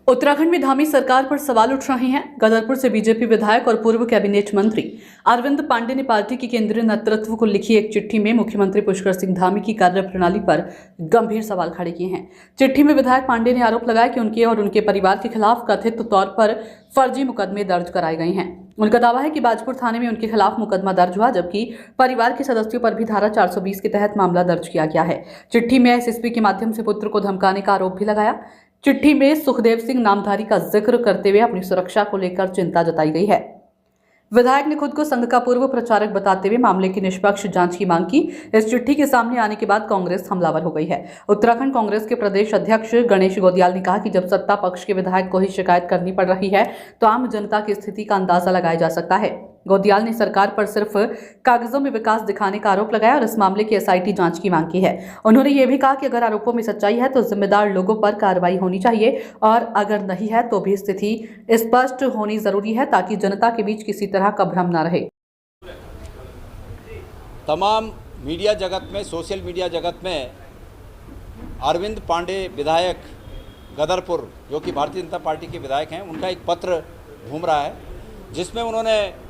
उत्तराखंड में धामी सरकार पर सवाल उठ रहे हैं। गदरपुर से बीजेपी विधायक और पूर्व कैबिनेट मंत्री अरविंद पांडे ने पार्टी के केंद्रीय नेतृत्व को लिखी एक चिट्ठी में मुख्यमंत्री पुष्कर सिंह धामी की कार्यप्रणाली पर गंभीर सवाल खड़े किए हैं। चिट्ठी में विधायक पांडे ने आरोप लगाया कि उनके और उनके परिवार के खिलाफ कथित तौर पर फर्जी मुकदमे दर्ज कराए गए हैं। उनका दावा है कि बाजपुर थाने में उनके खिलाफ मुकदमा दर्ज हुआ, जबकि परिवार के सदस्यों पर भी धारा 420 के तहत मामला दर्ज किया गया है। चिट्ठी में एसएसपी के माध्यम से पुत्र को धमकाने का आरोप भी लगाया। चिट्ठी में सुखदेव सिंह नामधारी का जिक्र करते हुए अपनी सुरक्षा को लेकर चिंता जताई गई है। विधायक ने खुद को संघ का पूर्व प्रचारक बताते हुए मामले की निष्पक्ष जांच की मांग की। इस चिट्ठी के सामने आने के बाद कांग्रेस हमलावर हो गई है। उत्तराखंड कांग्रेस के प्रदेश अध्यक्ष गणेश गोदियाल ने कहा कि जब सत्ता पक्ष के विधायक को ही शिकायत करनी पड़ रही है तो आम जनता की स्थिति का अंदाजा लगाया जा सकता है। गोदियाल ने सरकार पर सिर्फ कागजों में विकास दिखाने का आरोप लगाया और इस मामले की एसआईटी जांच की मांग की है। उन्होंने ये भी कहा कि अगर आरोपों में सच्चाई है तो जिम्मेदार लोगों पर कार्रवाई होनी चाहिए और अगर नहीं है तो भी स्थिति स्पष्ट होनी जरूरी है ताकि जनता के बीच किसी तरह का भ्रम न रहे। तमाम मीडिया जगत में, सोशल मीडिया जगत में अरविंद पांडे विधायक गदरपुर, जो कि भारतीय जनता पार्टी के विधायक हैं, उनका एक पत्र घूम रहा है जिसमें उन्होंने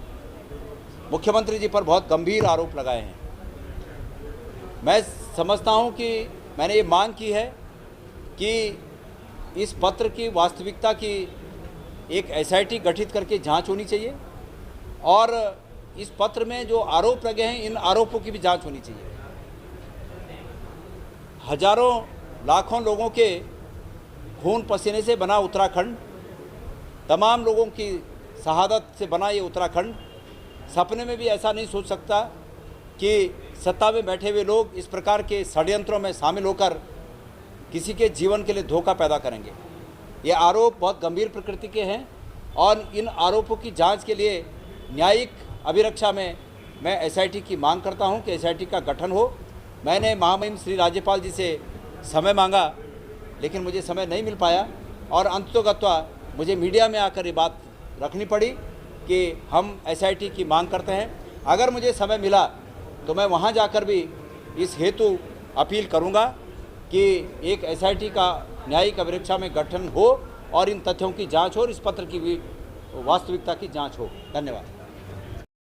मुख्यमंत्री जी पर बहुत गंभीर आरोप लगाए हैं। मैं समझता हूं कि मैंने ये मांग की है कि इस पत्र की वास्तविकता की एक एसआईटी गठित करके जांच होनी चाहिए और इस पत्र में जो आरोप लगे हैं इन आरोपों की भी जांच होनी चाहिए। हजारों लाखों लोगों के खून पसीने से बना उत्तराखंड, तमाम लोगों की शहादत से बना ये उत्तराखंड सपने में भी ऐसा नहीं सोच सकता कि सत्ता में बैठे हुए लोग इस प्रकार के षड्यंत्रों में शामिल होकर किसी के जीवन के लिए धोखा पैदा करेंगे। ये आरोप बहुत गंभीर प्रकृति के हैं और इन आरोपों की जांच के लिए न्यायिक अभिरक्षा में मैं एसआईटी की मांग करता हूं कि एसआईटी का गठन हो। मैंने महामहिम श्री राज्यपाल जी से समय मांगा लेकिन मुझे समय नहीं मिल पाया और अंततोगत्वा मुझे मीडिया में आकर ये बात रखनी पड़ी कि हम एसआईटी की मांग करते हैं। अगर मुझे समय मिला तो मैं वहां जाकर भी इस हेतु अपील करूंगा कि एक एसआईटी का न्यायिक अभिरक्षा में गठन हो और इन तथ्यों की जांच हो और इस पत्र की भी वास्तविकता की जांच हो। धन्यवाद।